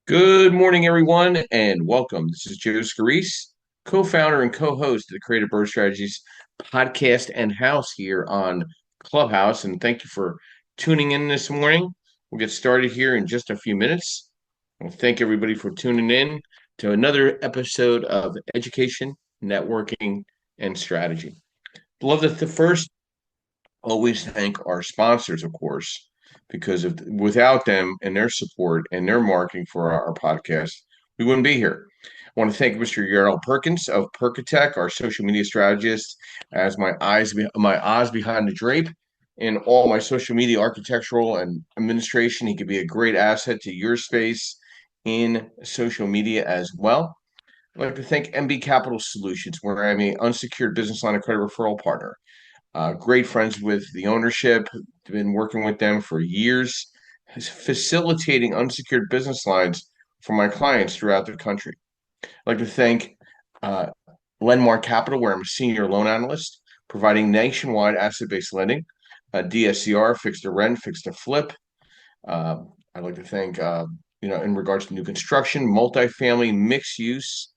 Good morning, everyone, and welcome. This is Joe Scarice, co-founder and co-host of the Creative Bird Strategies podcast and house here on Clubhouse. And thank you for tuning in this morning. We'll get started here in just a few minutes. Well, thank everybody for tuning in to another episode of Education, Networking, and Strategy. Love that the first always thank our sponsors, of course, because without them and their support and their marketing for our podcast, we wouldn't be here. I want to thank Mr. Yarl Perkins of Perkatech, our social media strategist, as my eyes behind the drape in all my social media architectural and administration. He could be a great asset to your space in social media as well. I'd like to thank MB Capital Solutions, where I'm an unsecured business line of credit referral partner. Great friends with the ownership, been working with them for years, facilitating unsecured business lines for my clients throughout the country. I'd like to thank uh, Lenmar Capital, where I'm a senior loan analyst, providing nationwide asset-based lending, DSCR, fixed to rent, fixed to flip. I'd like to thank, in regards to new construction, multifamily, mixed use,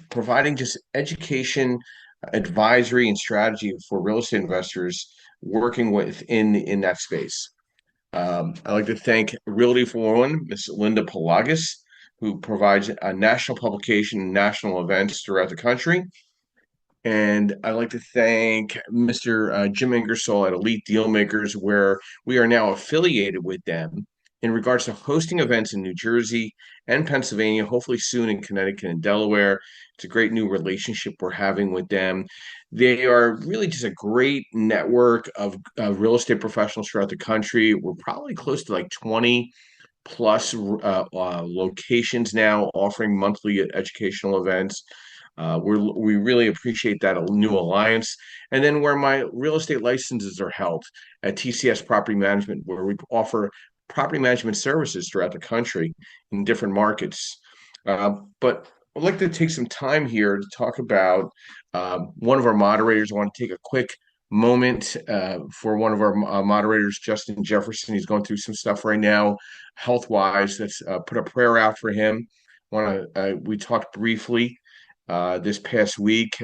providing just education, advisory, and strategy for real estate investors working in that space. I'd like to thank Realty for One, Miss Linda Pelagas, who provides a national publication and national events throughout the country. And I'd like to thank Mr. Jim Ingersoll at Elite Dealmakers, where we are now affiliated with them in regards to hosting events in New Jersey and Pennsylvania, hopefully soon in Connecticut and Delaware. It's a great new relationship we're having with them. They are really just a great network of real estate professionals throughout the country. We're probably close to like 20 plus locations now offering monthly educational events. We really appreciate that new alliance. And then where my real estate licenses are held at TCS Property Management, where we offer property management services throughout the country in different markets. But I'd like to take some time here to talk about one of our moderators. I want to take a quick moment for one of our moderators, Justin Jefferson. He's going through some stuff right now, health wise. Let's put a prayer out for him. We talked briefly this past week.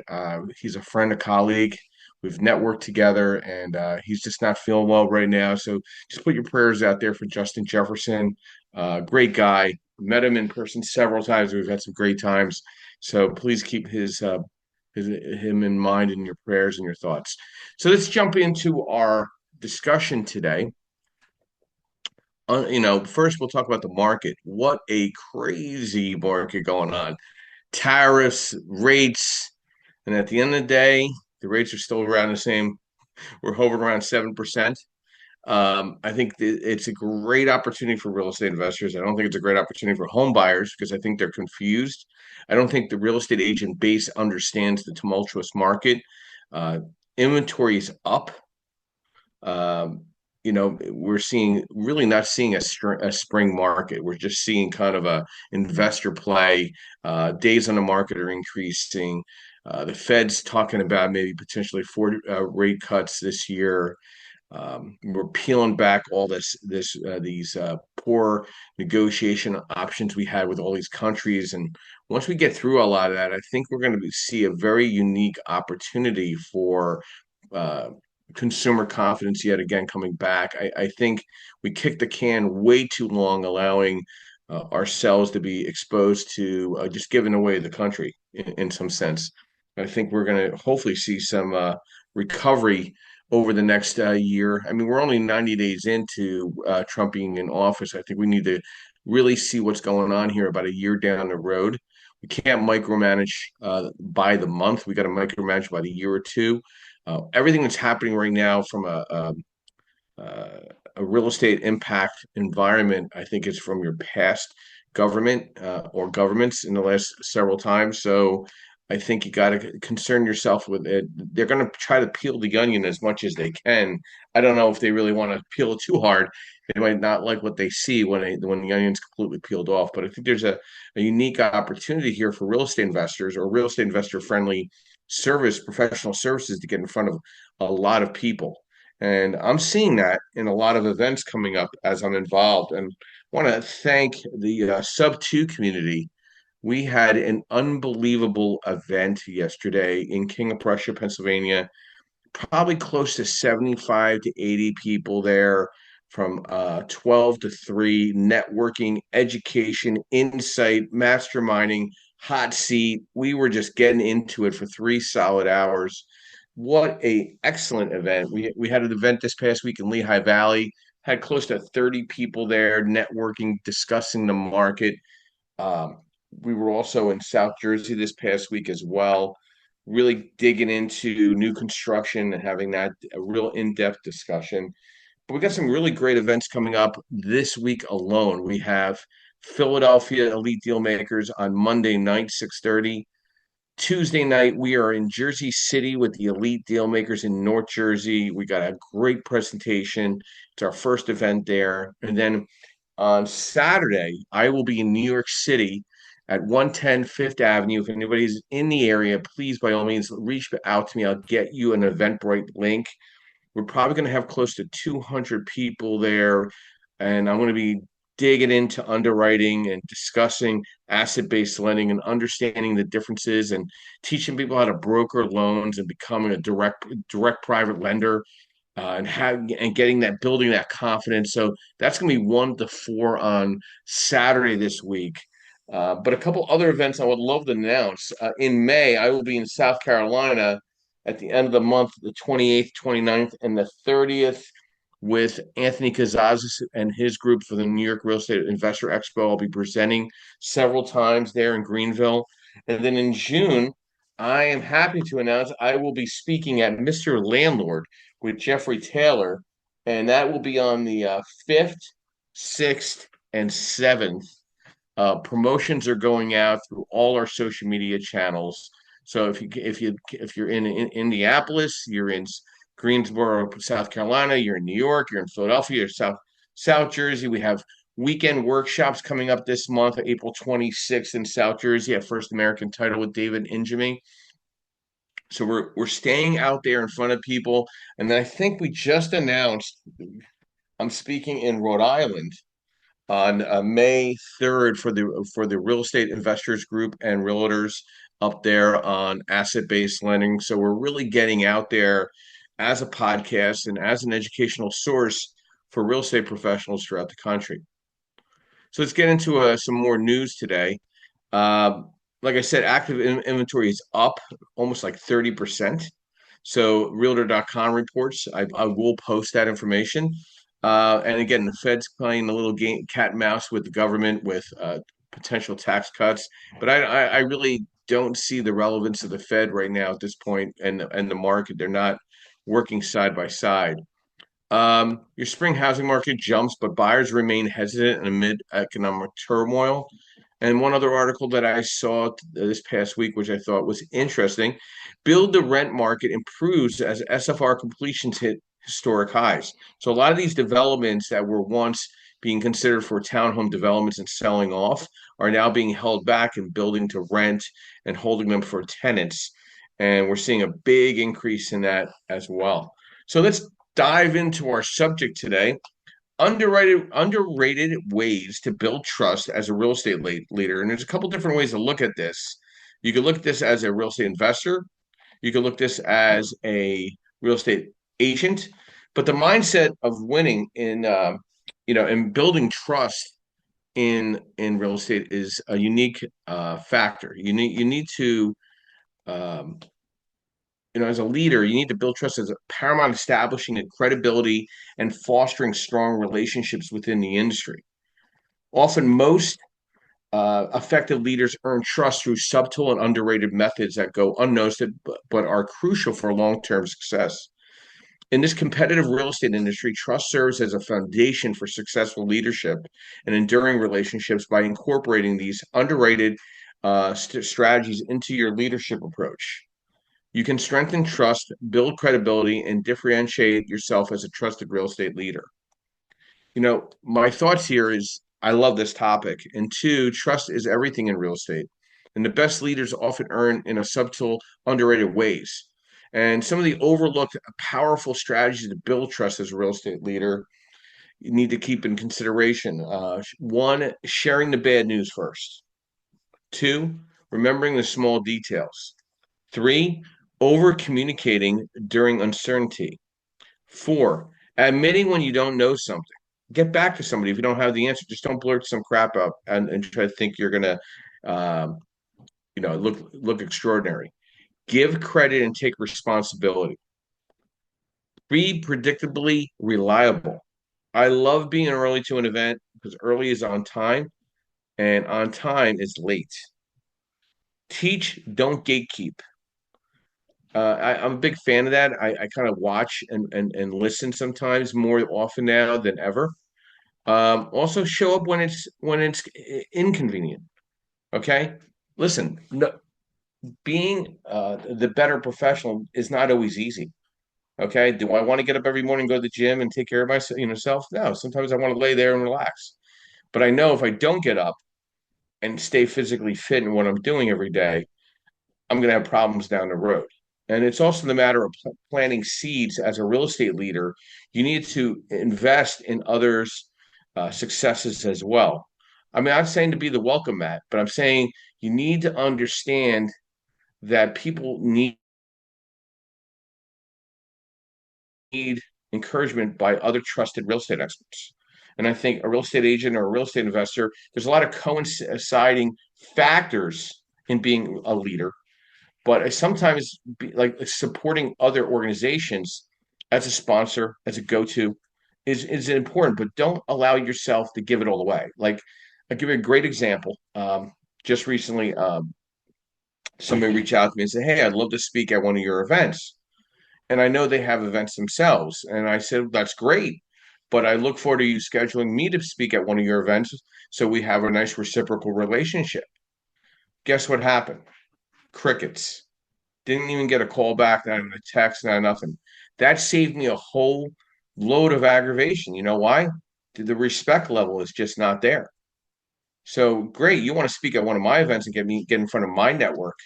He's a friend, a colleague. We've networked together, and he's just not feeling well right now. So just put your prayers out there for Justin Jefferson. Great guy. Met him in person several times. We've had some great times. So please keep him in mind in your prayers and your thoughts. So let's jump into our discussion today. First we'll talk about the market. What a crazy market going on. Tariffs, rates, and at the end of the day, the rates are still around the same. We're hovering around 7%. I think it's a great opportunity for real estate investors. I don't think it's a great opportunity for home buyers because I think they're confused. I don't think the real estate agent base understands the tumultuous market. Uh, Inventory is up. We're seeing really not seeing a spring market. We're just seeing kind of a investor play. Days on the market are increasing. The Fed's talking about maybe potentially 40 rate cuts this year. We're peeling back all these poor negotiation options we had with all these countries, and once we get through a lot of that, I think we're going to see a very unique opportunity for uh, consumer confidence yet again coming back. I think we kicked the can way too long, allowing ourselves to be exposed to just giving away the country in some sense. I think we're going to hopefully see some recovery over the next year. I mean, we're only 90 days into Trump being in office. I think we need to really see what's going on here about a year down the road. We can't micromanage by the month. We got to micromanage by the year or two. Everything that's happening right now from a real estate impact environment, I think is from your past government or governments in the last several times. So I think you got to concern yourself with it. They're going to try to peel the onion as much as they can. I don't know if they really want to peel it too hard. They might not like what they see when the onion's completely peeled off. But I think there's a unique opportunity here for real estate investors or real estate investor friendly professional services to get in front of a lot of people. And I'm seeing that in a lot of events coming up as I'm involved. And want to thank the Sub 2 community. We had an unbelievable event yesterday in King of Prussia, Pennsylvania, probably close to 75 to 80 people there from 12 to 3, networking, education, insight, masterminding, hot seat. We were just getting into it for 3 solid hours. What a excellent event. We had an event this past week in Lehigh Valley, had close to 30 people there networking, discussing the market. um, we were also in South Jersey this past week as well, really digging into new construction and having that a real in-depth discussion. But we got some really great events coming up this week alone. We have Philadelphia Elite Deal Makers on Monday night, 6:30. Tuesday night, we are in Jersey City with the Elite Deal Makers in North Jersey. We got a great presentation. It's our first event there. And then on Saturday, I will be in New York City at 110 Fifth Avenue. If anybody's in the area, please, by all means, reach out to me. I'll get you an Eventbrite link. We're probably going to have close to 200 people there, and I'm going to be digging into underwriting and discussing asset-based lending and understanding the differences and teaching people how to broker loans and becoming a direct private lender, and getting that building that confidence. So that's going to be 1 to 4 on Saturday this week. But a couple other events I would love to announce. In May, I will be in South Carolina at the end of the month, the 28th, 29th, and the 30th, with Anthony Kazazis and his group for the New York Real Estate Investor Expo. I'll be presenting several times there in Greenville. And then in June, I am happy to announce I will be speaking at Mr. Landlord with Jeffrey Taylor, and that will be on the 5th, 6th, and 7th. Promotions are going out through all our social media channels. So if you're in Indianapolis, you're in Greensboro, South Carolina, you're in New York, you're in Philadelphia, or South Jersey. We have weekend workshops coming up this month, April 26th in South Jersey at First American Title with David Injemy. So we're staying out there in front of people. And then I think we just announced I'm speaking in Rhode Island on May 3rd for the real estate investors group and realtors up there on asset-based lending. So we're really getting out there as a podcast and as an educational source for real estate professionals throughout the country. So let's get into some more news today. Uh, like I said, active inventory is up almost like 30%. So Realtor.com reports, I will post that information. And again, the Fed's playing a little game, cat and mouse with the government with potential tax cuts. But I really don't see the relevance of the Fed right now at this point, and the market. They're not working side by side. Your spring housing market jumps, but buyers remain hesitant amid economic turmoil. And one other article that I saw this past week, which I thought was interesting, build to rent market improves as SFR completions hit historic highs. So a lot of these developments that were once being considered for townhome developments and selling off are now being held back and building to rent and holding them for tenants. And we're seeing a big increase in that as well. So let's dive into our subject today. Underrated ways to build trust as a real estate leader. And there's a couple different ways to look at this. You could look at this as a real estate investor. You could look at this as a real estate agent. But the mindset of winning in building trust in real estate is a unique factor. You need to um, as a leader, you need to build trust as a paramount, establishing a credibility and fostering strong relationships within the industry. Often, most effective leaders earn trust through subtle and underrated methods that go unnoticed, but are crucial for long-term success. In this competitive real estate industry, trust serves as a foundation for successful leadership and enduring relationships by incorporating these underrated strategies into your leadership approach. You can strengthen trust, build credibility, and differentiate yourself as a trusted real estate leader. My thoughts here is I love this topic. And two, trust is everything in real estate. And the best leaders often earn in a subtle, underrated ways. And some of the overlooked powerful strategies to build trust as a real estate leader you need to keep in consideration. One, sharing the bad news first. Two, remembering the small details. Three, over communicating during uncertainty. Four, admitting when you don't know something. Get back to somebody if you don't have the answer. Just don't blurt some crap out and try to think you're gonna, um, look extraordinary. Give credit and take responsibility. Be predictably reliable. I love being early to an event because early is on time and on time is late. Teach, don't gatekeep. I'm a big fan of that. I kind of watch and listen sometimes more often now than ever. Also show up when it's inconvenient. Okay, listen. No, being the better professional is not always easy. Okay, do I want to get up every morning, go to the gym, and take care of myself? Self? No. Sometimes I want to lay there and relax. But I know if I don't get up and stay physically fit in what I'm doing every day, I'm going to have problems down the road. And it's also the matter of planting seeds as a real estate leader. You need to invest in others' successes as well. I mean, I'm saying to be the welcome mat, but I'm saying you need to understand that people need encouragement by other trusted real estate experts. And I think a real estate agent or a real estate investor, there's a lot of coinciding factors in being a leader, but I sometimes like supporting other organizations as a sponsor, as a go-to is important, but don't allow yourself to give it all away. Like I'll give you a great example. Just recently, somebody reached out to me and said, "Hey, I'd love to speak at one of your events." And I know they have events themselves. And I said, that's great. But I look forward to you scheduling me to speak at one of your events so we have a nice reciprocal relationship. Guess what happened? Crickets. Didn't even get a call back, not even a text, not nothing. That saved me a whole load of aggravation. You know why? The respect level is just not there. So great, you want to speak at one of my events and get in front of my network,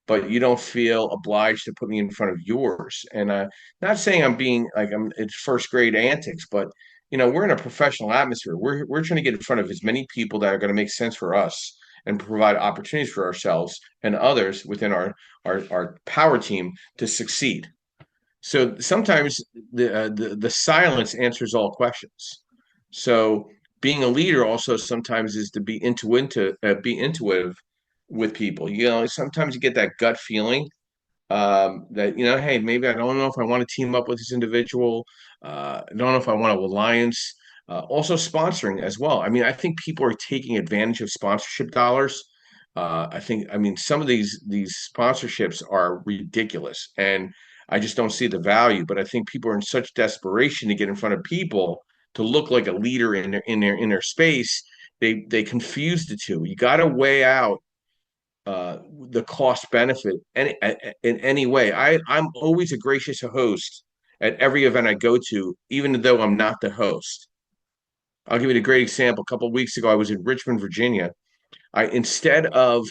but you don't feel obliged to put me in front of yours. And not saying I'm being like it's first grade antics, but we're in a professional atmosphere. We're trying to get in front of as many people that are going to make sense for us and provide opportunities for ourselves and others within our power team to succeed. So sometimes the silence answers all questions. So being a leader also sometimes is to be intuitive with people. Sometimes you get that gut feeling that hey, maybe I don't know if I want to team up with this individual. I don't know if I want a alliance. Also, sponsoring as well. I mean, I think people are taking advantage of sponsorship dollars. I mean, some of these sponsorships are ridiculous, and I just don't see the value. But I think people are in such desperation to get in front of people to look like a leader in their space. They confuse the two. You got to weigh out the cost benefit in any way. I'm always a gracious host at every event I go to, even though I'm not the host. I'll give you a great example. A couple of weeks ago, I was in Richmond, Virginia. I instead of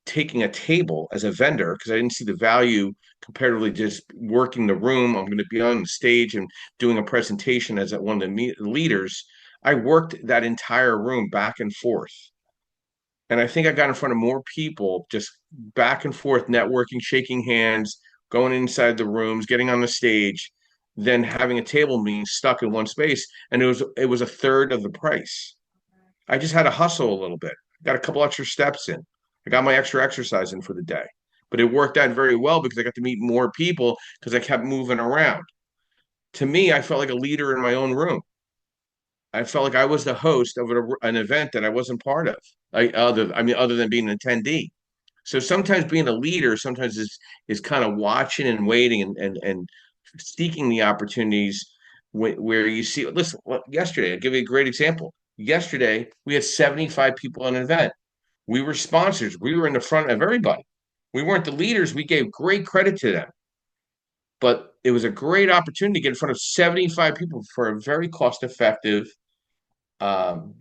taking a table as a vendor because I didn't see the value comparatively just working the room. I'm going to be on the stage and doing a presentation as one of the leaders. I worked that entire room back and forth. And I think I got in front of more people just back and forth, networking, shaking hands, going inside the rooms, getting on the stage, than having a table meeting stuck in one space. And it was a third of the price. I just had to hustle a little bit. Got a couple extra steps in. I got my extra exercise in for the day. But it worked out very well because I got to meet more people because I kept moving around. To me, I felt like a leader in my own room. I felt like I was the host of an event that I wasn't part of. Other than being an attendee. So sometimes being a leader sometimes is kind of watching and waiting and seeking the opportunities where you see. Listen, yesterday I'll give you a great example. Yesterday we had 75 people at an event. We were sponsors. We were in the front of everybody. We weren't the leaders. We gave great credit to them, but it was a great opportunity to get in front of 75 people for a very cost effective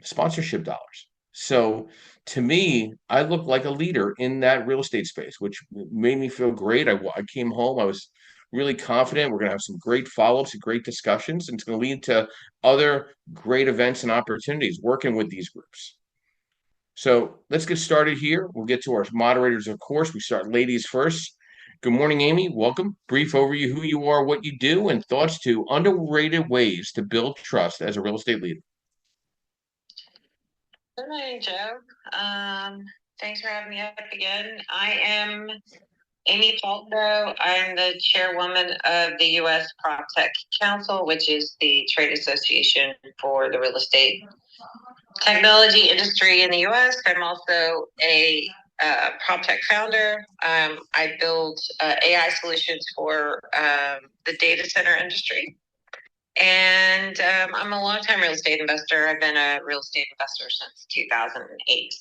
sponsorship dollars. So to me, I look like a leader in that real estate space, which made me feel great. I came home, I was really confident. We're going to have some great follow-ups and great discussions, and it's going to lead to other great events and opportunities working with these groups. So let's get started here. We'll get to our moderators, of course. We start ladies first. Good morning, Amy. Welcome. Brief overview who you are, what you do, and thoughts to underrated ways to build trust as a real estate leader. Good morning, Joe. Thanks for having me up again. I am Amy Falco. I'm the chairwoman of the U.S. PropTech Council, which is the trade association for the real estate technology industry in the U.S. I'm also a PropTech founder. I build AI solutions for the data center industry. And I'm a longtime real estate investor. I've been a real estate investor since 2008.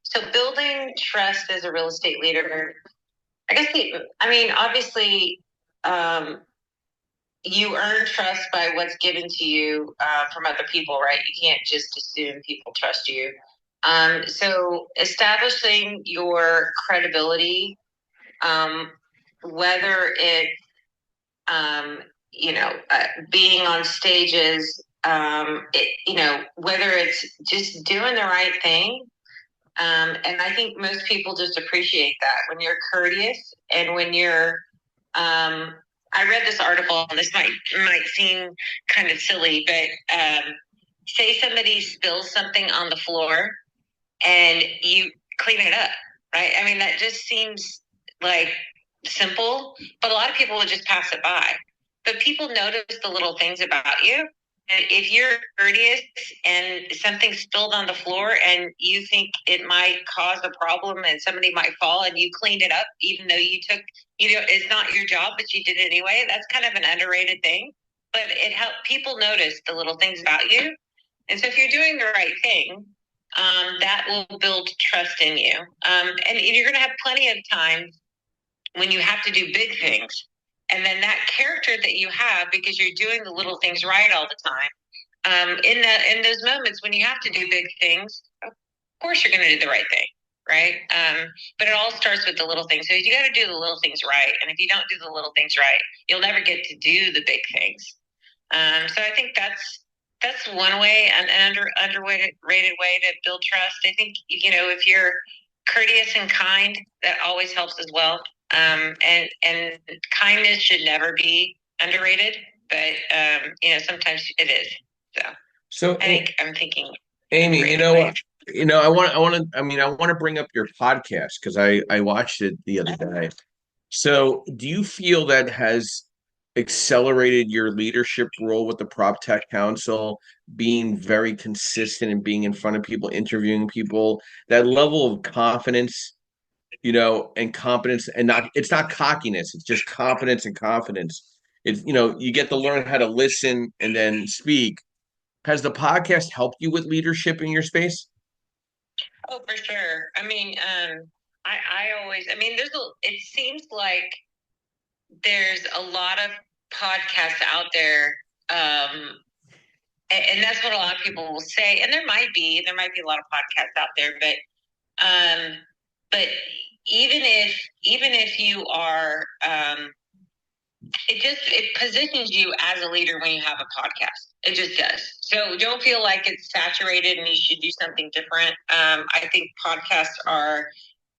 So building trust as a real estate leader, I guess, obviously, you earn trust by what's given to you from other people, right? You can't just assume people trust you. So establishing your credibility, whether it being on stages, whether it's just doing the right thing. And I think most people just appreciate that when you're courteous and when you're, I read this article, and this might seem kind of silly, but say somebody spills something on the floor and you clean it up, right? I mean, that just seems like simple, but a lot of people would just pass it by. But people notice the little things about you. And if you're courteous and something spilled on the floor and you think it might cause a problem and somebody might fall and you cleaned it up, even though it's not your job, but you did it anyway, that's kind of an underrated thing. But it helps people notice the little things about you. And so if you're doing the right thing, that will build trust in you. And you're going to have plenty of times when you have to do big things. And then that character that you have, because you're doing the little things right all the time, in those moments when you have to do big things, of course you're going to do the right thing, right? But it all starts with the little things. So you got to do the little things right. And if you don't do the little things right, you'll never get to do the big things. So I think that's one way, an underrated way to build trust. I think, if you're courteous and kind, that always helps as well. And kindness should never be underrated, but sometimes it is. So I'm thinking, Amy, I want to bring up your podcast because I watched it the other day. So, do you feel that has accelerated your leadership role with the Prop Tech Council, being very consistent and being in front of people, interviewing people, that level of confidence, and competence, and it's not cockiness, it's just confidence and confidence. It's, you get to learn how to listen and then speak. Has the podcast helped you with leadership in your space? Oh, for sure. I always, it seems like there's a lot of podcasts out there, and that's what a lot of people will say. And there might be a lot of podcasts out there, but even if you are, it positions you as a leader when you have a podcast. It just does. So don't feel like it's saturated and you should do something different. I think podcasts are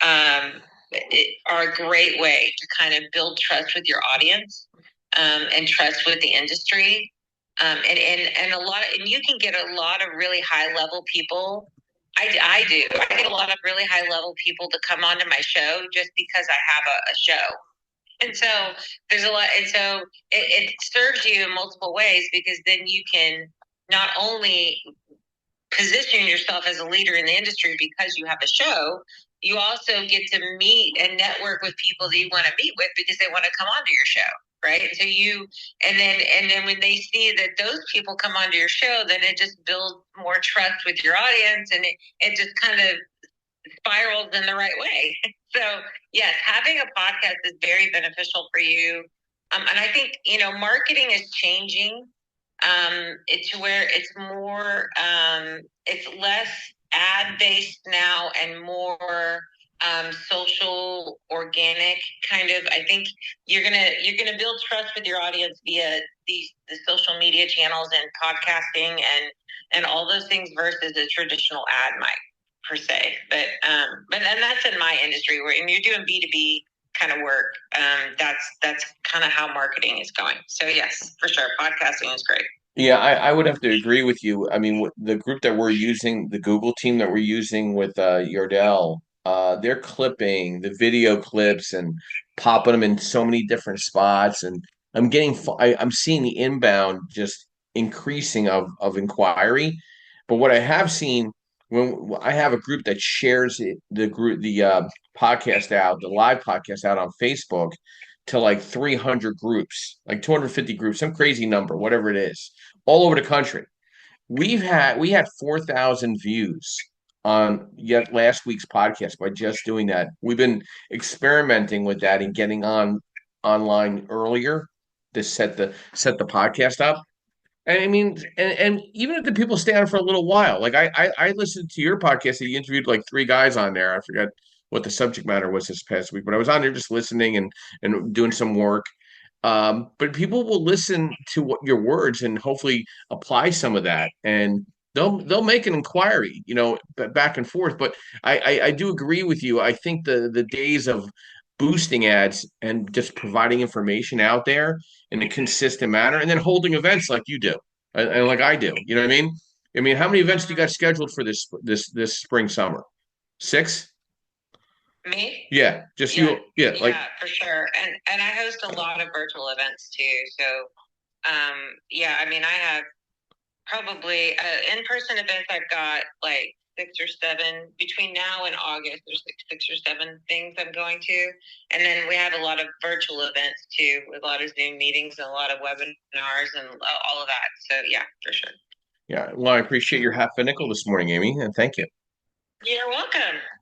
a great way to kind of build trust with your audience, and trust with the industry. And you can get a lot of really high level people. I do. I get a lot of really high level people to come onto my show just because I have a show. And so there's a lot, and so it serves you in multiple ways, because then you can not only position yourself as a leader in the industry because you have a show, you also get to meet and network with people that you want to meet with because they want to come onto your show, right? So and then when they see that those people come onto your show, then it just builds more trust with your audience, and it just kind of spirals in the right way. So yes, having a podcast is very beneficial for you. And I think, marketing is changing. It's where it's more, it's less ad based now and more social, organic kind of. I think you're gonna build trust with your audience via the social media channels and podcasting and all those things versus a traditional ad might per se. But and that's in my industry where and you're doing B2B kind of work. That's kind of how marketing is going. So yes, for sure, podcasting is great. Yeah, I would have to agree with you. I mean, the group that we're using, the Google team that we're using with Yardell, they're clipping the video clips and popping them in so many different spots, and I'm seeing the inbound just increasing of inquiry. But what I have seen when I have a group that shares the podcast out, the live podcast out on Facebook to like 300 groups, like 250 groups, some crazy number, whatever it is all over the country. We had 4,000 views on yet last week's podcast by just doing that. We've been experimenting with that and getting on online earlier to set the podcast up. And I mean, and even if the people stay on for a little while, like I listened to your podcast and you interviewed like three guys on there. I forgot what the subject matter was this past week, but I was on there just listening and doing some work. But people will listen to what your words and hopefully apply some of that, and they'll make an inquiry, back and forth. But I do agree with you. I think the days of boosting ads and just providing information out there in a consistent manner, and then holding events like you do and like I do. You know what I mean? I mean, how many events do you got scheduled for this spring summer? Six? Me? Yeah, just Yeah, you. Yeah, like yeah, for sure. And I host a lot of virtual events too. So yeah, I mean I have probably in-person events I've got like six or seven between now and August. There's like six or seven things I'm going to. And then we have a lot of virtual events too, with a lot of Zoom meetings and a lot of webinars and all of that. So yeah, for sure. yeah. Well, I appreciate your half a nickel this morning, Amy, and thank you. You're welcome.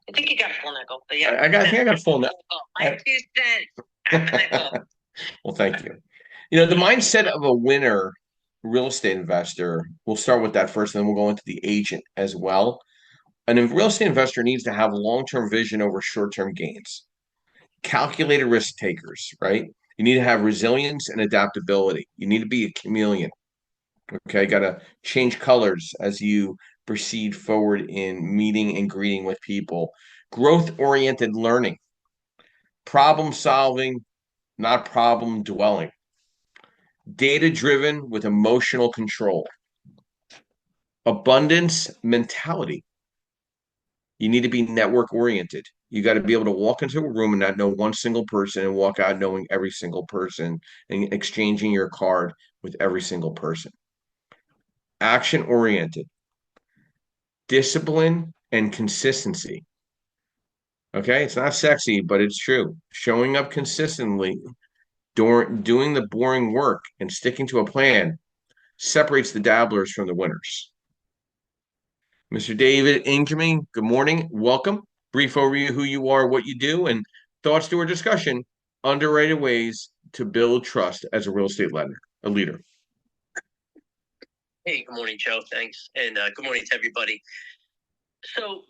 I think you got full nickel, but yeah. I think I got a full net. My 2 cents. Half a nickel. Well, thank you. The mindset of a winner real estate investor, we'll start with that first, and then we'll go into the agent as well. And a real estate investor needs to have long-term vision over short-term gains. Calculated risk takers, right? You need to have resilience and adaptability. You need to be a chameleon. Okay, got to change colors as you proceed forward in meeting and greeting with people. Growth-oriented learning, problem solving, not problem dwelling. Data driven with emotional control. Abundance mentality. You need to be network oriented. You got to be able to walk into a room and not know one single person and walk out knowing every single person and exchanging your card with every single person. Action oriented. Discipline and consistency. Okay, it's not sexy, but it's true. Showing up consistently, doing the boring work and sticking to a plan separates the dabblers from the winners. Mr. David Ingerman, good morning. Welcome. Brief overview who you are, what you do, and thoughts to our discussion. Underrated ways to build trust as a real estate lender, a leader. Hey, good morning, Joe. Thanks. And good morning to everybody. So,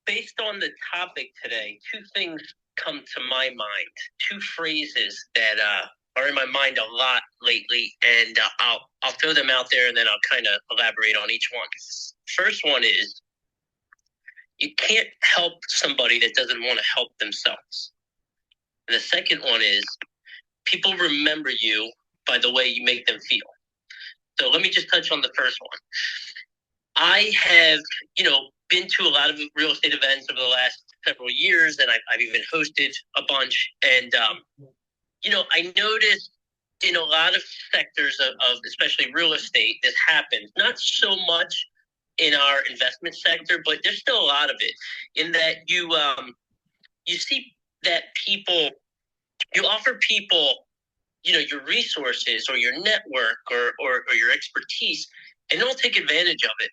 based on the topic today, two things come to my mind, two phrases that are in my mind a lot lately, and I'll throw them out there and then I'll kind of elaborate on each one. First one is, you can't help somebody that doesn't want to help themselves. And the second one is, people remember you by the way you make them feel. So let me just touch on the first one. I have, been to a lot of real estate events over the last several years, and I've even hosted a bunch. And, I noticed in a lot of sectors of especially real estate, this happens. Not so much in our investment sector, but there's still a lot of it in that you see that you offer people, your resources or your network or your expertise, and they'll take advantage of it.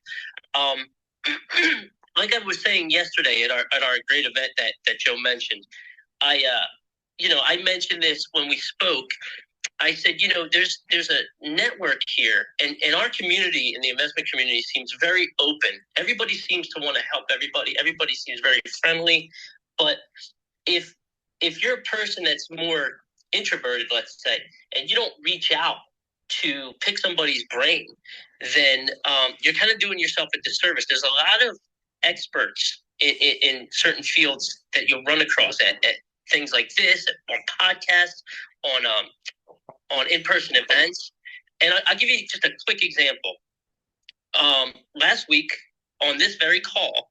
Like I was saying yesterday at our great event that Joe mentioned, I mentioned this when we spoke. I said, there's a network here, and our community and the investment community seems very open. Everybody seems to want to help everybody. Everybody seems very friendly. But if if you're a person that's more introverted, let's say, and you don't reach out to pick somebody's brain, then you're kind of doing yourself a disservice. There's a lot of experts in certain fields that you'll run across at things like this, on podcasts, on in-person events. And I'll give you just a quick example. Last week on this very call,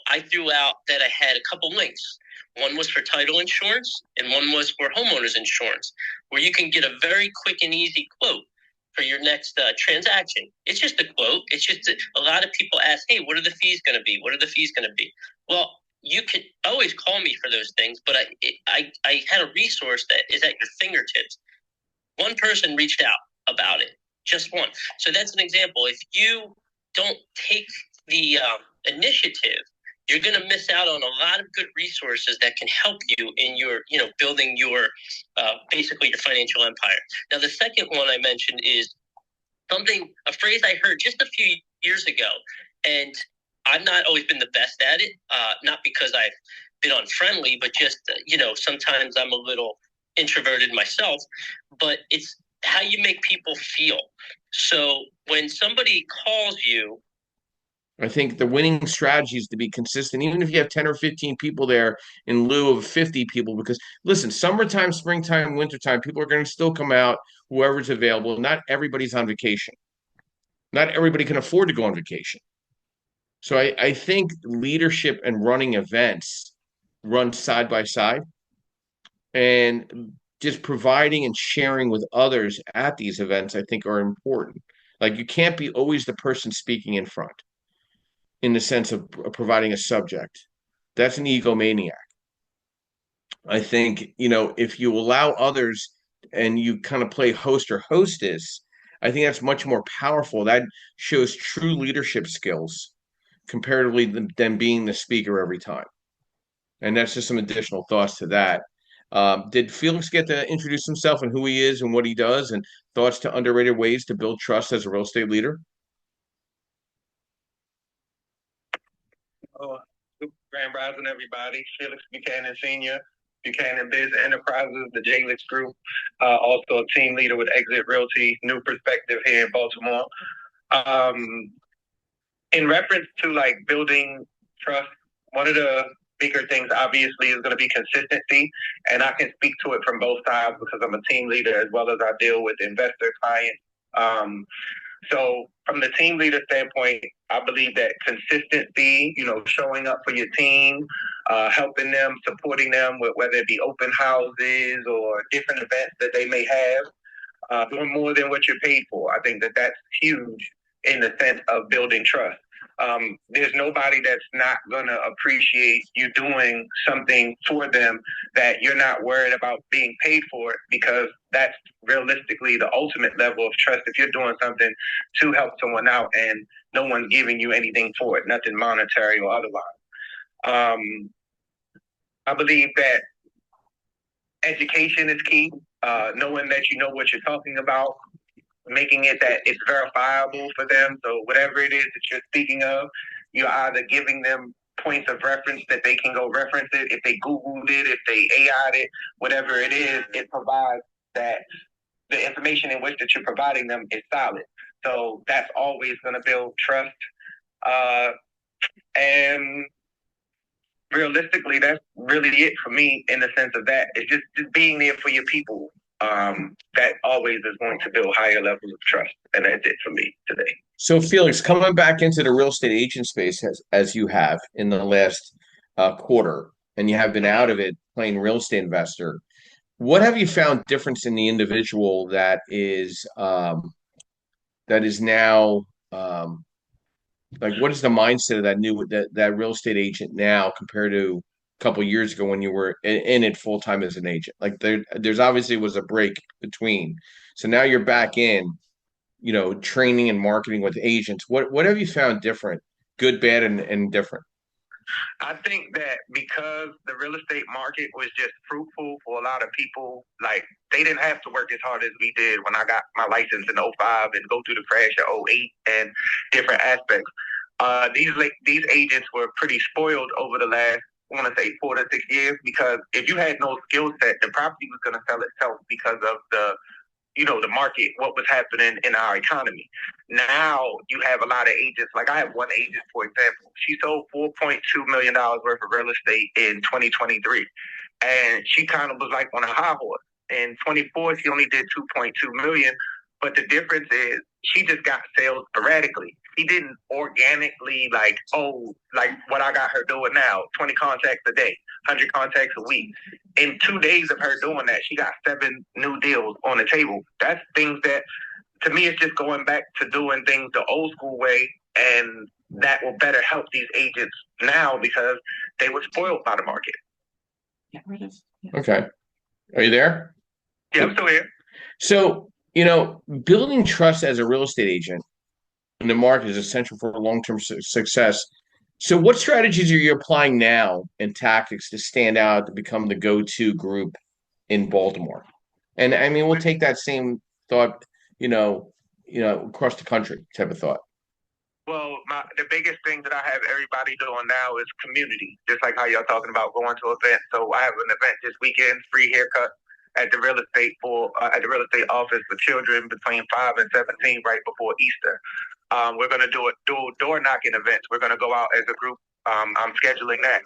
I threw out that I had a couple links. One was for title insurance and one was for homeowners insurance, where you can get a very quick and easy quote for your next transaction. It's just a quote. It's just a lot of people ask, hey, what are the fees going to be? What are the fees going to be? Well, you can always call me for those things, but I had a resource that is at your fingertips. One person reached out about it, just one. So that's an example. If you don't take the initiative, you're going to miss out on a lot of good resources that can help you in your, building your, basically your financial empire. Now, the second one I mentioned is a phrase I heard just a few years ago, and I've not always been the best at it, not because I've been unfriendly, but just, sometimes I'm a little introverted myself, but it's how you make people feel. So when somebody calls you, I think the winning strategy is to be consistent, even if you have 10 or 15 people there in lieu of 50 people. Because listen, summertime, springtime, wintertime, people are going to still come out, whoever's available. Not everybody's on vacation. Not everybody can afford to go on vacation. So I think leadership and running events run side by side, and just providing and sharing with others at these events, I think, are important. Like, you can't be always the person speaking in front in the sense of providing a subject. That's an egomaniac. I think, if you allow others and you kind of play host or hostess, I think that's much more powerful. That shows true leadership skills comparatively than being the speaker every time. And that's just some additional thoughts to that. Did Felix get to introduce himself and who he is and what he does, and thoughts to underrated ways to build trust as a real estate leader? Oh, Grand Rising, everybody. Felix Buchanan Sr., Buchanan Biz Enterprises, the JLix Group, also a team leader with Exit Realty, New Perspective here in Baltimore. In reference to like building trust, one of the bigger things obviously is going to be consistency, and I can speak to it from both sides because I'm a team leader as well as I deal with investor clients. So from the team leader standpoint, I believe that consistency, showing up for your team, helping them, supporting them with whether it be open houses or different events that they may have, doing more than what you're paid for. I think that that's huge in the sense of building trust. There's nobody that's not going to appreciate you doing something for them that you're not worried about being paid for it, because that's realistically the ultimate level of trust. If you're doing something to help someone out and no one's giving you anything for it, nothing monetary or otherwise. I believe that education is key, knowing that you know what you're talking about, making it that it's verifiable for them. So whatever it is that you're speaking of, you're either giving them points of reference that they can go reference it. If they Googled it, if they AI'd it, whatever it is, it provides that the information in which that you're providing them is solid. So that's always going to build trust. And realistically, that's really it for me in the sense of that. It's just being there for your people. That always is going to build higher levels of trust. And that's it for me today. So, Felix, coming back into the real estate agent space as you have in the last quarter, and you have been out of it playing real estate investor, what have you found difference in the individual that is now like, what is the mindset of that real estate agent now compared to a couple of years ago when you were in it full time as an agent? Like, there's obviously was a break between, so now you're back in, training and marketing with agents. What have you found different, good, bad, and different? I think that because the real estate market was just fruitful for a lot of people, like they didn't have to work as hard as we did when I got my license in '05 and go through the crash of '08 and different aspects. These agents were pretty spoiled over the last, I want to say, 4 to 6 years, because if you had no skill set, the property was going to sell itself because of the market, what was happening in our economy. Now you have a lot of agents. Like I have one agent, for example. She sold $4.2 million worth of real estate in 2023. And she kind of was like on a high horse. In 24, she only did 2.2 million. But the difference is she just got sales sporadically. She didn't organically like what I got her doing now, 20 contacts a day, 100 contacts a week. In 2 days of her doing that, she got 7 new deals on the table. That's things that, to me, it's just going back to doing things the old school way, and that will better help these agents now because they were spoiled by the market. Okay. Are you there? Yeah, I'm still here. So, building trust as a real estate agent in the market is essential for long-term success. So, what strategies are you applying now and tactics to stand out to become the go-to group in Baltimore? And I mean, we'll take that same thought, across the country type of thought. Well, the biggest thing that I have everybody doing now is community, just like how y'all talking about going to events. So I have an event this weekend, free haircut at the real estate office for children between 5 and 17 right before Easter. We're going to do door knocking events. We're going to go out as a group. I'm scheduling that.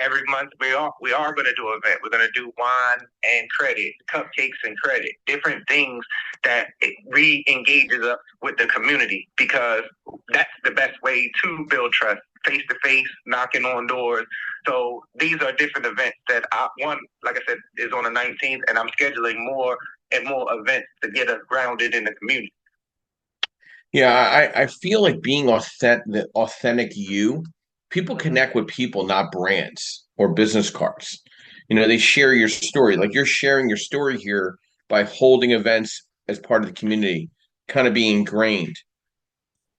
Every month we are going to do an event. We're going to do wine and credit, cupcakes and credit, different things that it re-engages us with the community, because that's the best way to build trust, face to face, knocking on doors. So these are different events that like I said, is on the 19th, and I'm scheduling more and more events to get us grounded in the community. Yeah, I feel like being authentic you, people connect with people, not brands or business cards. They share your story. Like you're sharing your story here by holding events as part of the community, kind of being ingrained.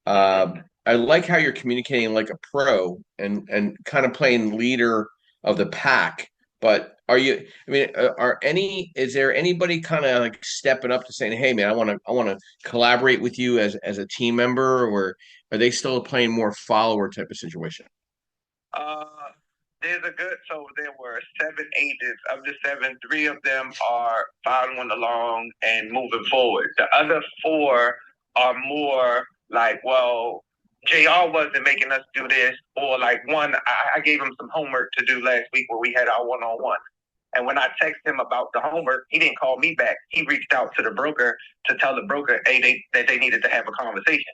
I like how you're communicating like a pro and kind of playing leader of the pack. But is there anybody kind of like stepping up to saying, "Hey, man, I want to collaborate with you as a team member," or are they still playing more follower type of situation? Uh, so there were 7 agents. Of the 7, 3 of them are following along and moving forward. The other 4 are more like, well, JR wasn't making us do this, or like one, I gave him some homework to do last week where we had our one-on-one. And when I texted him about the homework, he didn't call me back. He reached out to the broker to tell the broker, that they needed to have a conversation.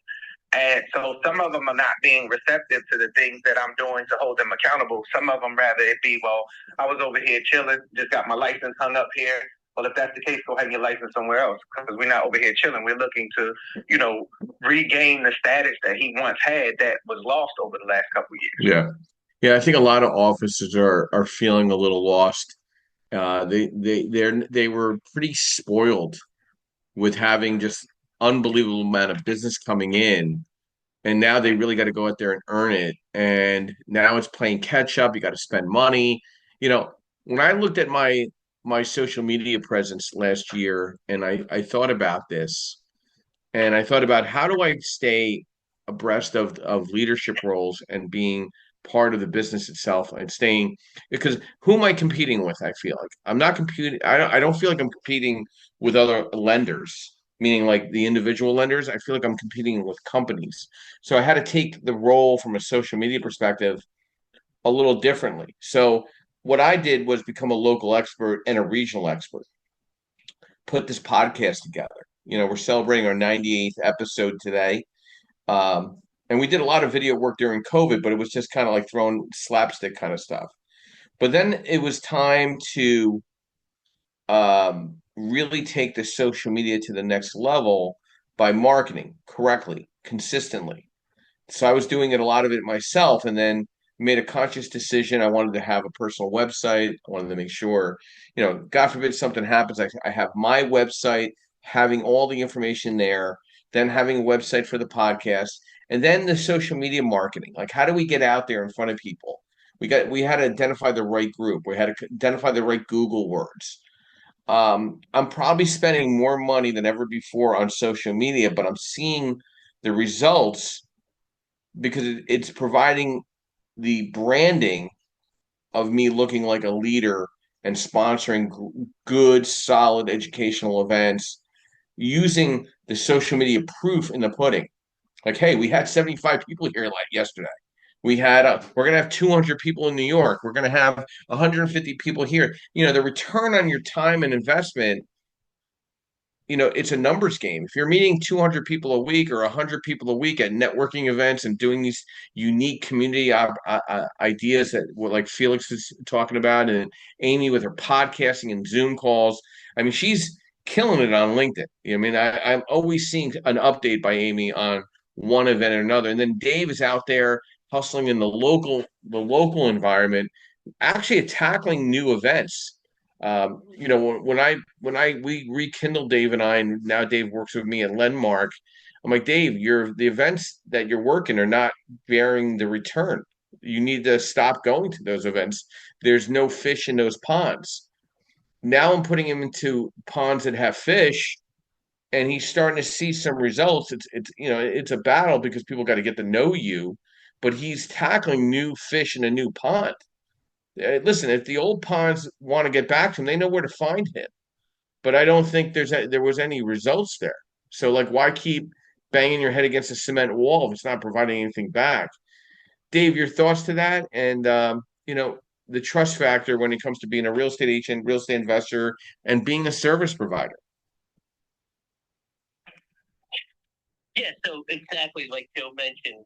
And so some of them are not being receptive to the things that I'm doing to hold them accountable. Some of them rather it be, well, I was over here chilling, just got my license hung up here. Well, if that's the case, go hang your license somewhere else, because we're not over here chilling. We're looking to, regain the status that he once had that was lost over the last couple of years. Yeah, yeah. I think a lot of officers are feeling a little lost. They were pretty spoiled with having just unbelievable amount of business coming in, and now they really got to go out there and earn it. And now it's playing catch up. You got to spend money. When I looked at my social media presence last year, and I thought about this, and I thought about how do I stay abreast of leadership roles and being part of the business itself and staying, because who am I competing with? I feel like I'm not competing. I don't feel like I'm competing with other lenders, meaning like the individual lenders. I feel like I'm competing with companies. So I had to take the role from a social media perspective a little differently. So what I did was become a local expert and a regional expert, put this podcast together. We're celebrating our 98th episode today. And we did a lot of video work during COVID, but it was just kind of like throwing slapstick kind of stuff. But then it was time to really take the social media to the next level by marketing correctly, consistently. So I was doing a lot of it myself, and then made a conscious decision. I wanted to have a personal website. I wanted to make sure, God forbid something happens, I have my website, having all the information there, then having a website for the podcast, and then the social media marketing. Like, how do we get out there in front of people? We had to identify the right group. We had to identify the right Google words. I'm probably spending more money than ever before on social media, but I'm seeing the results because it's providing the branding of me looking like a leader and sponsoring good, solid educational events using the social media proof in the pudding. Like, hey, we had 75 people here like yesterday. We're going to have 200 people in New York. We're going to have 150 people here. The return on your time and investment, it's a numbers game. If you're meeting 200 people a week or 100 people a week at networking events and doing these unique community ideas that like Felix is talking about, and Amy with her podcasting and Zoom calls, I mean, she's killing it on LinkedIn. I mean, I'm always seeing an update by Amy on one event or another. And then Dave is out there hustling in the local environment, actually tackling new events. When we rekindled Dave and I, and now Dave works with me at Lenmark. I'm like, Dave, the events that you're working are not bearing the return. You need to stop going to those events. There's no fish in those ponds. Now I'm putting him into ponds that have fish, and he's starting to see some results. It's a battle because people got to get to know you, but he's tackling new fish in a new pond. Listen, if the old ponds want to get back to him, they know where to find him. But I don't think there was any results there. So like, why keep banging your head against a cement wall if it's not providing anything back? Dave, your thoughts to that, and the trust factor when it comes to being a real estate agent, real estate investor, and being a service provider. Yeah, so exactly like Joe mentioned,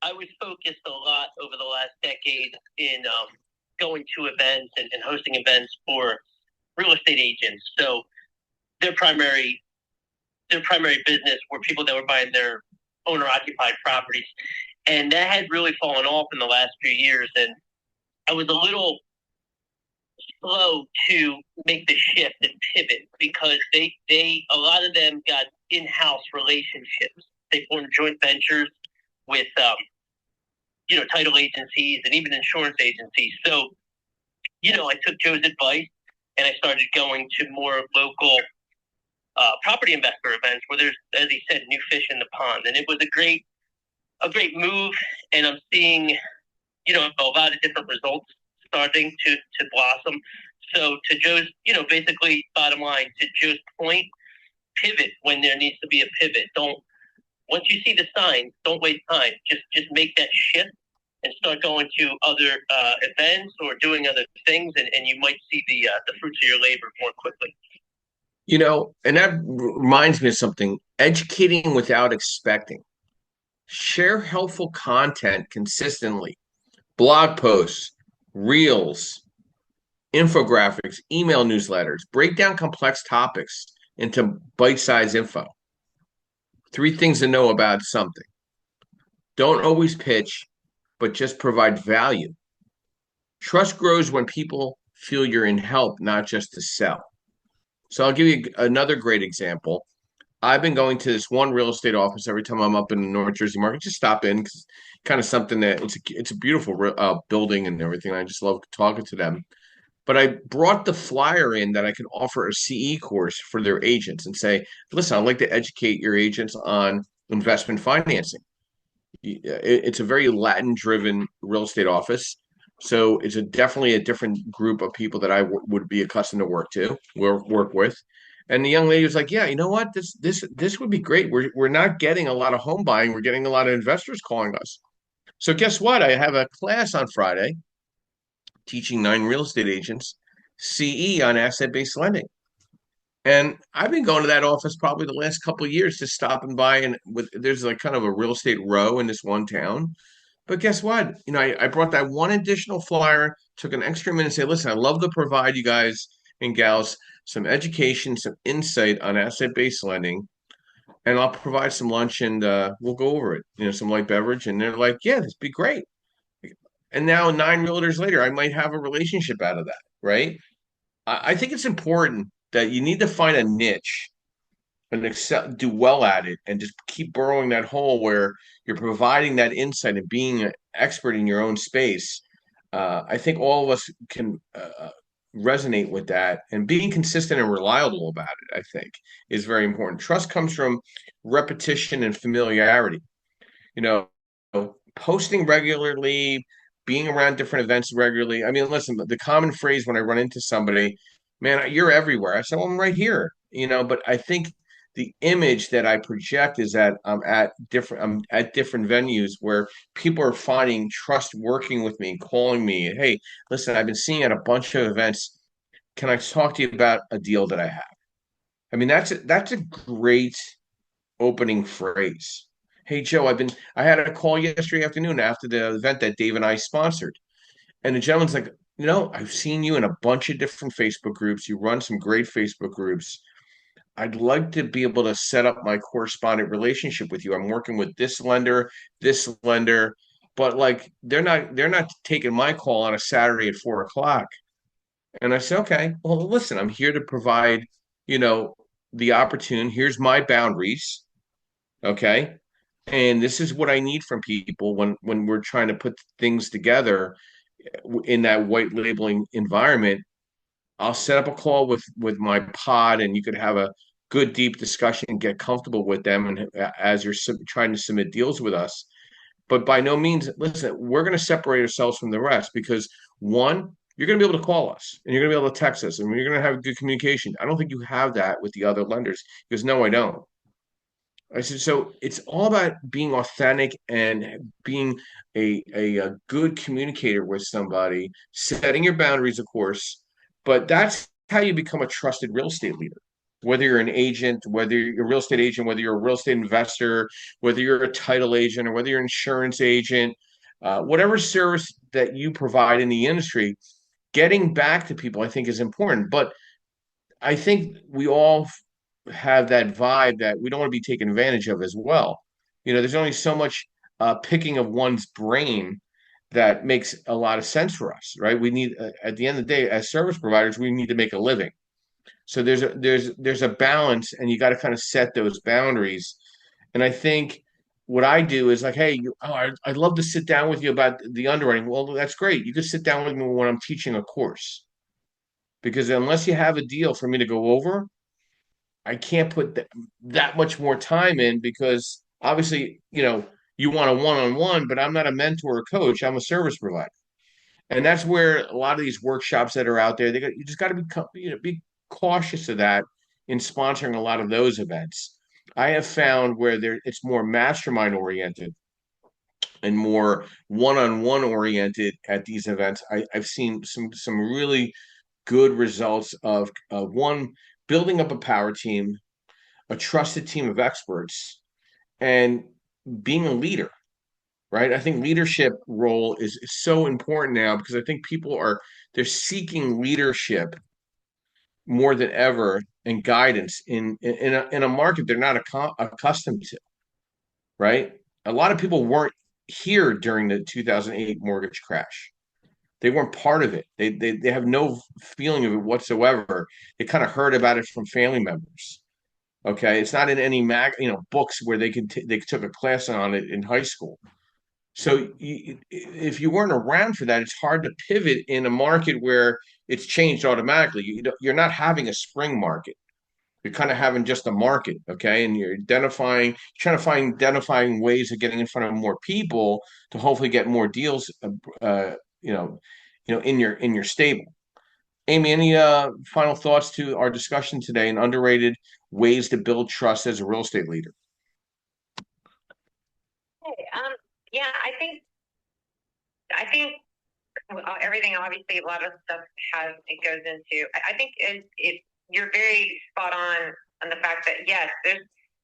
I was focused a lot over the last decade in going to events and hosting events for real estate agents. So their primary business were people that were buying their owner occupied properties, and that had really fallen off in the last few years. And I was a little slow to make the shift and pivot because a lot of them got in-house relationships. They formed joint ventures with title agencies and even insurance agencies. So I took Joe's advice and I started going to more local property investor events where there's, as he said, new fish in the pond, and it was a great move. And I'm seeing a lot of different results starting to blossom. So to Joe's, basically bottom line, to Joe's point, pivot when there needs to be a pivot. Don't Once you see the signs, don't waste time. Just make that shift and start going to other events or doing other things, and you might see the fruits of your labor more quickly. And that reminds me of something: educating without expecting. Share helpful content consistently, blog posts, reels, infographics, email newsletters. Break down complex topics into bite-sized info. 3 things to know about something. Don't always pitch, but just provide value. Trust grows when people feel you're in help, not just to sell. So I'll give you another great example. I've been going to this one real estate office every time I'm up in the North Jersey market. Just stop in because kind of something that it's a beautiful building and everything. I just love talking to them. But I brought the flyer in that I could offer a CE course for their agents and say, listen, I'd like to educate your agents on investment financing. It's a very Latin-driven real estate office. So it's definitely a different group of people that I would be accustomed to work with. And the young lady was like, "Yeah, you know what? This would be great. We're not getting a lot of home buying. We're getting a lot of investors calling us. So guess what? I have a class on Friday teaching 9 real estate agents CE on asset-based lending. And I've been going to that office probably the last couple of years, just stopping by, and there's like kind of a real estate row in this one town. But guess what? I brought that one additional flyer, took an extra minute and say, listen, I love to provide you guys and gals some education, some insight on asset-based lending, and I'll provide some lunch and we'll go over it, some light beverage. And they're like, yeah, this would be great. And now 9 realtors later, I might have a relationship out of that, right? I think it's important that you need to find a niche and do well at it and just keep burrowing that hole where you're providing that insight and being an expert in your own space. I think all of us can resonate with that, and being consistent and reliable about it, I think, is very important. Trust comes from repetition and familiarity. You know, posting regularly, being around different events regularly. I mean, listen, the common phrase when I run into somebody, man, you're everywhere. I said, well, I'm right here, but I think the image that I project is that I'm at different venues where people are finding trust working with me, calling me. Hey, listen, I've been seeing at a bunch of events. Can I talk to you about a deal that I have? I mean, that's a great opening phrase. Hey Joe, I had a call yesterday afternoon after the event that Dave and I sponsored. And the gentleman's like, I've seen you in a bunch of different Facebook groups. You run some great Facebook groups. I'd like to be able to set up my correspondent relationship with you. I'm working with this lender, but like they're not taking my call on a Saturday at 4 o'clock. And I said, okay, well, listen, I'm here to provide, you know, the opportune. Here's my boundaries. Okay. And this is what I need from people when we're trying to put things together in that white labeling environment. I'll set up a call with my pod, and you could have a good deep discussion and get comfortable with them, and as you're trying to submit deals with us. But by no means, listen, we're going to separate ourselves from the rest because one, you're going to be able to call us and you're going to be able to text us and you're going to have good communication. I don't think you have that with the other lenders because no, I don't. I said, so it's all about being authentic and being a good communicator with somebody, setting your boundaries, of course, but that's how you become a trusted real estate leader. Whether you're an agent, whether you're a real estate agent, whether you're a real estate investor, whether you're a title agent, or whether you're an insurance agent, whatever service that you provide in the industry, getting back to people, I think, is important. But I think we all have that vibe that we don't want to be taken advantage of as well. There's only so much picking of one's brain that makes a lot of sense for us, right? We need, at the end of the day, as service providers, we need to make a living. So there's a balance, and you got to kind of set those boundaries. And I think what I do is like, hey, I'd love to sit down with you about the underwriting. Well, that's great. You could sit down with me when I'm teaching a course because unless you have a deal for me to go over, I can't put that much more time in because obviously, you want a one-on-one, but I'm not a mentor or coach. I'm a service provider. And that's where a lot of these workshops that are out there, you just got to be cautious of that in sponsoring a lot of those events. I have found where it's more mastermind oriented and more one-on-one oriented at these events. I've seen some really good results of one, building up a power team, a trusted team of experts, and being a leader, right? I think leadership role is so important now because I think they're seeking leadership more than ever and guidance in a market they're not accustomed to, right? A lot of people weren't here during the 2008 mortgage crash. They weren't part of it. They have no feeling of it whatsoever. They kind of heard about it from family members. Okay, it's not in any books where they took a class on it in high school. So if you weren't around for that, it's hard to pivot in a market where it's changed automatically. You're not having a spring market. You're kind of having just a market, okay? And you're trying to find identifying ways of getting in front of more people to hopefully get more deals, in your stable. Amy, any final thoughts to our discussion today and underrated ways to build trust as a real estate leader? Hey, yeah, I think everything, obviously, a lot of stuff it goes into. I think you're very spot on the fact that yes,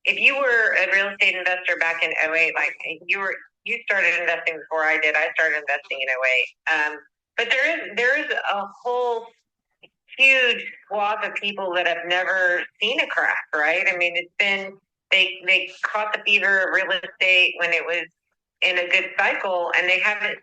if you were a real estate investor back in '08, like you started investing before I did. I started investing in '08. But there is a whole huge swath of people that have never seen a crash, right? I mean, they caught the fever of real estate when it was in a good cycle, and they haven't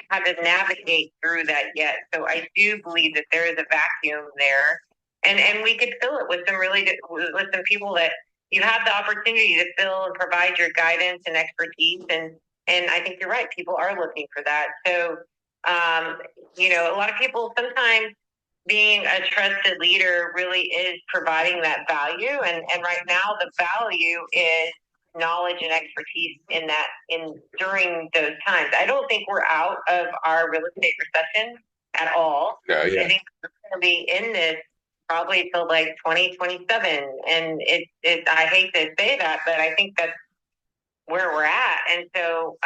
had to navigate through that yet. So I do believe that there is a vacuum there, and we could fill it with with some people that you have the opportunity to fill and provide your guidance and expertise, and I think you're right. People are looking for that. So um, a lot of people sometimes being a trusted leader really is providing that value. And right now the value is knowledge and expertise in during those times. I don't think we're out of our real estate recession at all. Yeah, yeah. I think we're going to be in this probably till like 2027. And I hate to say that, but I think that's where we're at. And so,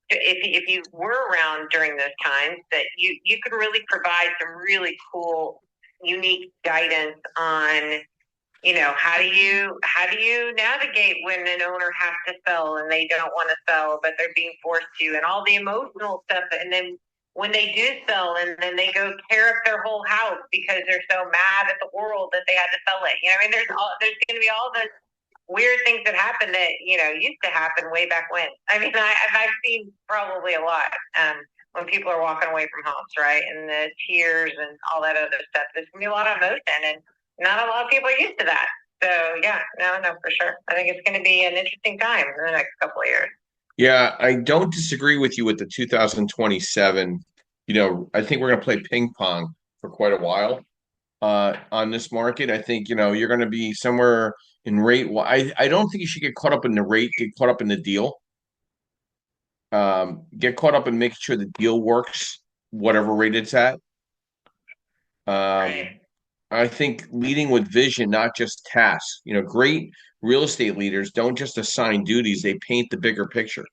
if you were around during those times, that you could really provide some really cool, unique guidance on, how do you navigate when an owner has to sell and they don't want to sell, but they're being forced to, and all the emotional stuff. And then when they do sell, and then they go tear up their whole house because they're so mad at the world that they had to sell it. There's going to be all the weird things that happen that used to happen way back when. I mean, I've seen probably a lot when people are walking away from homes, right, and the tears and all that other stuff. There's gonna be a lot of emotion, and not a lot of people are used to that. So yeah, no, for sure. I think it's going to be an interesting time in the next couple of years. Yeah, I don't disagree with you with the 2027. I think we're going to play ping pong for quite a while on this market. I think, you're going to be somewhere in rate. Well, I don't think you should get caught up in the rate, get caught up in the deal. Get caught up in making sure the deal works, whatever rate it's at. Right. I think leading with vision, not just tasks. Great real estate leaders don't just assign duties, they paint the bigger picture.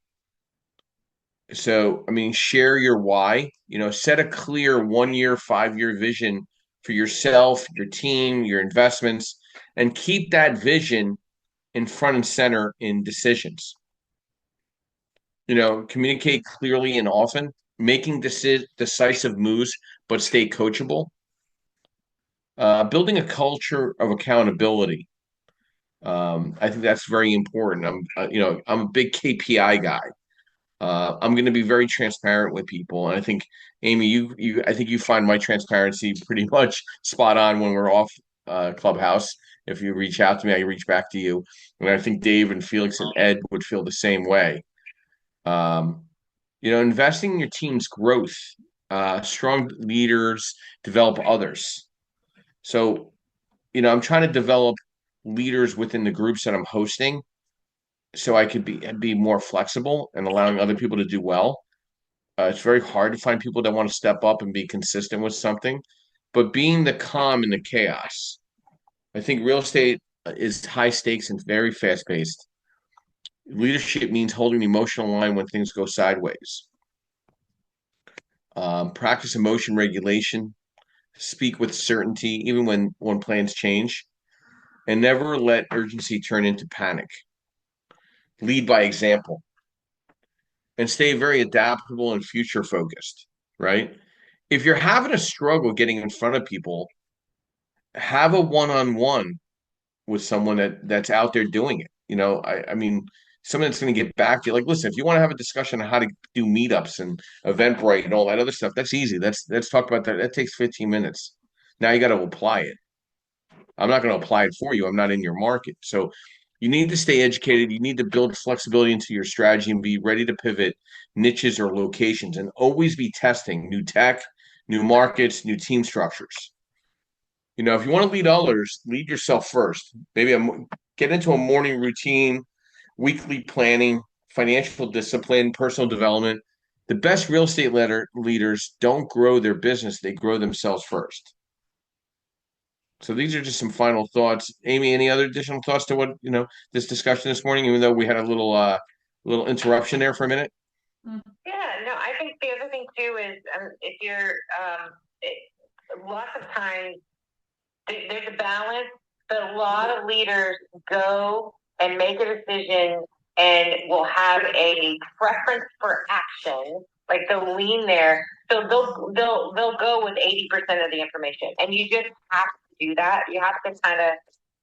So, I mean, share your why, set a clear 1 year, 5 year vision for yourself, your team, your investments, and keep that vision in front and center in decisions. Communicate clearly and often, making decisive moves, but stay coachable. Building a culture of accountability. I think that's very important. I'm a big KPI guy. I'm going to be very transparent with people, and I think Amy, I think you find my transparency pretty much spot on when we're off Clubhouse. If you reach out to me, I reach back to you, and I think Dave and Felix and Ed would feel the same way. Um, investing in your team's growth. Strong leaders develop others. So, I'm trying to develop leaders within the groups that I'm hosting so I could be more flexible and allowing other people to do well. It's very hard to find people that want to step up and be consistent with something, but being the calm in the chaos. I think real estate is high stakes and very fast paced. Leadership means holding the emotional line when things go sideways. Practice emotion regulation. Speak with certainty, even when plans change, and never let urgency turn into panic. Lead by example and stay very adaptable and future focused, right? If you're having a struggle getting in front of people, have a one-on-one with someone that's out there doing it. I mean, someone that's going to get back to you. Like, listen, if you want to have a discussion on how to do meetups and Eventbrite and all that other stuff, that's easy. Let's talk about that. That takes 15 minutes. Now you got to apply it. I'm not going to apply it for you. I'm not in your market. So you need to stay educated. You need to build flexibility into your strategy and be ready to pivot niches or locations and always be testing new tech, new markets, new team structures. If you want to lead others, lead yourself first. Maybe get into a morning routine, weekly planning, financial discipline, personal development. The best real estate leaders don't grow their business, they grow themselves first. So these are just some final thoughts. Amy, any other additional thoughts to what, this discussion this morning, even though we had a little interruption there for a minute? Yeah, no, I think the other thing too is if you're lots of times there's a balance, but a lot of leaders go and make a decision and will have a preference for action. Like they'll lean there, so they'll go with 80% of the information, and you just have to do that. You have to kind of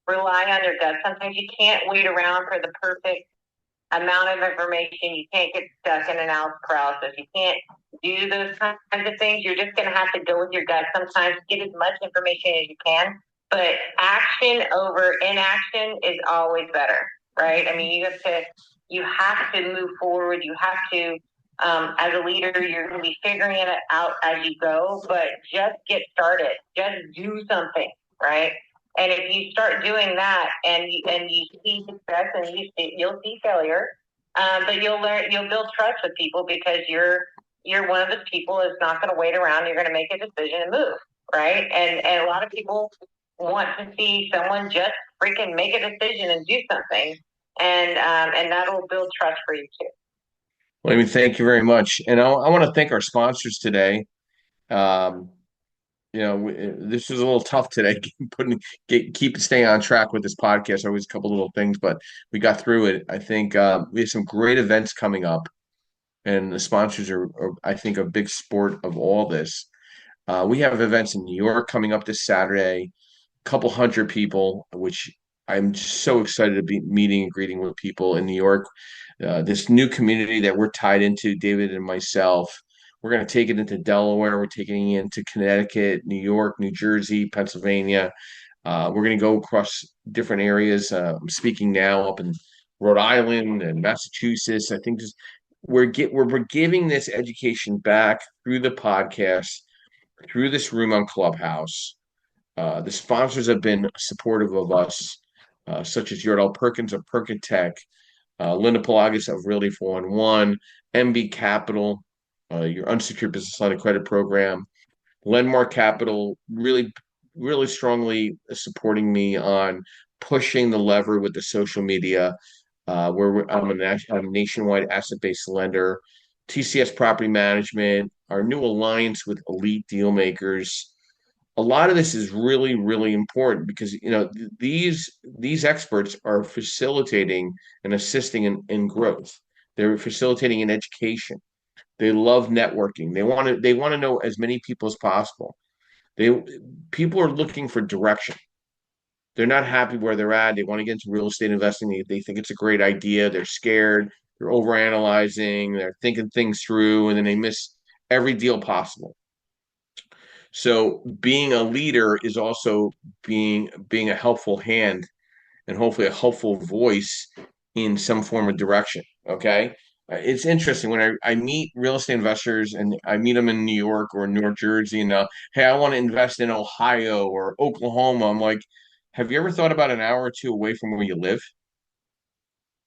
rely on your gut. Sometimes you can't wait around for the perfect amount of information. You can't get stuck in analysis paralysis. You can't do those kinds of things. You're just going to have to go with your gut. Sometimes get as much information as you can, but action over inaction is always better, right? I mean, you have to move forward. You have to As a leader, you're going to be figuring it out as you go, but just get started. Just do something, right? And if you start doing that, and you see success, and you'll see failure, but you'll build trust with people, because you're one of those people that's not going to wait around. You're going to make a decision and move, right? And a lot of people want to see someone just freaking make a decision and do something, and that'll build trust for you too. Well, I mean, thank you very much. And I want to thank our sponsors today. Um, this was a little tough today, keep staying on track with this podcast. Always a couple little things, but we got through it. I think we have some great events coming up, and the sponsors are, I think, a big sport of all this. We have events in New York coming up this Saturday, a couple hundred people, which I'm just so excited to be meeting and greeting with people in New York. This new community that we're tied into, David and myself, we're going to take it into Delaware. We're taking it into Connecticut, New York, New Jersey, Pennsylvania. We're going to go across different areas. I'm speaking now up in Rhode Island and Massachusetts. I think just we're giving this education back through the podcast, through this room on Clubhouse. The sponsors have been supportive of us, such as Yordell Perkins of Perkin Tech, Linda Pelagas of Realty 411, MB Capital, your unsecured business line of credit program, Lenmark Capital, really, really strongly supporting me on pushing the lever with the social media, I'm a nationwide asset-based lender, TCS Property Management, our new alliance with Elite Dealmakers. A lot of this is really, really important because these experts are facilitating and assisting in growth. They're facilitating in education. They love networking. They want to know as many people as possible. They People are looking for direction. They're not happy where they're at. They want to get into real estate investing. They think it's a great idea. They're scared. They're overanalyzing. They're thinking things through, and then they miss every deal possible. So being a leader is also being a helpful hand and hopefully a helpful voice in some form of direction. Okay. It's interesting when I meet real estate investors and I meet them in New York or New Jersey and hey, I want to invest in Ohio or Oklahoma. I'm like, have you ever thought about an hour or two away from where you live?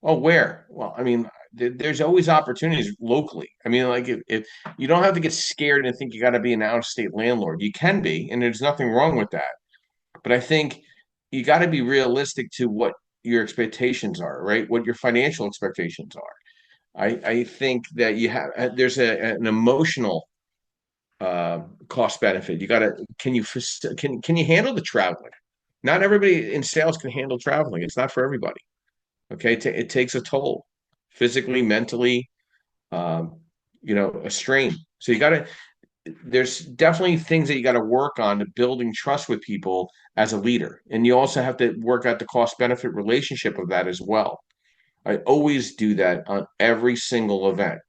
Oh, where? Well, I mean, there's always opportunities locally. I mean, like if you don't have to get scared and think you got to be an out-of-state landlord. You can be, and there's nothing wrong with that. But I think you got to be realistic to what your expectations are, right? What your financial expectations are. I think that there's an emotional cost benefit. You got to can you handle the traveling? Not everybody in sales can handle traveling. It's not for everybody. Okay, it takes a toll, physically, mentally, um, a strain. So you got to. There's definitely things that you got to work on to building trust with people as a leader, and you also have to work out the cost benefit relationship of that as well. I always do that on every single event.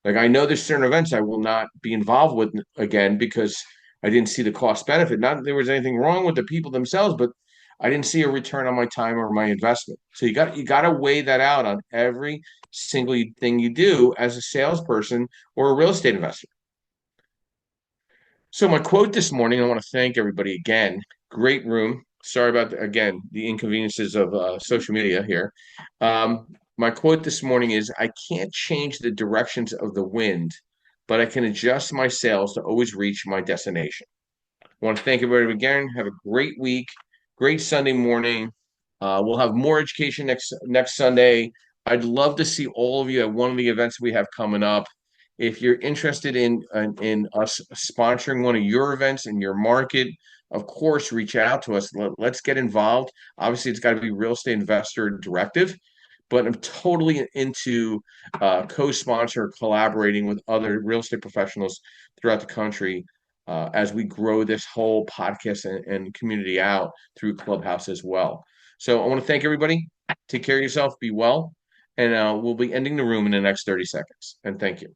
Like I know there's certain events I will not be involved with again because I didn't see the cost benefit. Not that there was anything wrong with the people themselves, but I didn't see a return on my time or my investment. So you got to weigh that out on every single thing you do as a salesperson or a real estate investor. So my quote this morning, I want to thank everybody again. Great room. Sorry about again the inconveniences of social media here. My quote this morning is, "I can't change the directions of the wind, but I can adjust my sails to always reach my destination." I want to thank everybody again. Have a great week, great Sunday morning. We'll have more education next Sunday. I'd love to see all of you at one of the events we have coming up. If you're interested in us sponsoring one of your events in your market, of course, reach out to us. Let's get involved. Obviously, it's got to be real estate investor directive, but I'm totally into co-sponsor, collaborating with other real estate professionals throughout the country as we grow this whole podcast and community out through Clubhouse as well. So I want to thank everybody. Take care of yourself. Be well. And we'll be ending the room in the next 30 seconds. And thank you.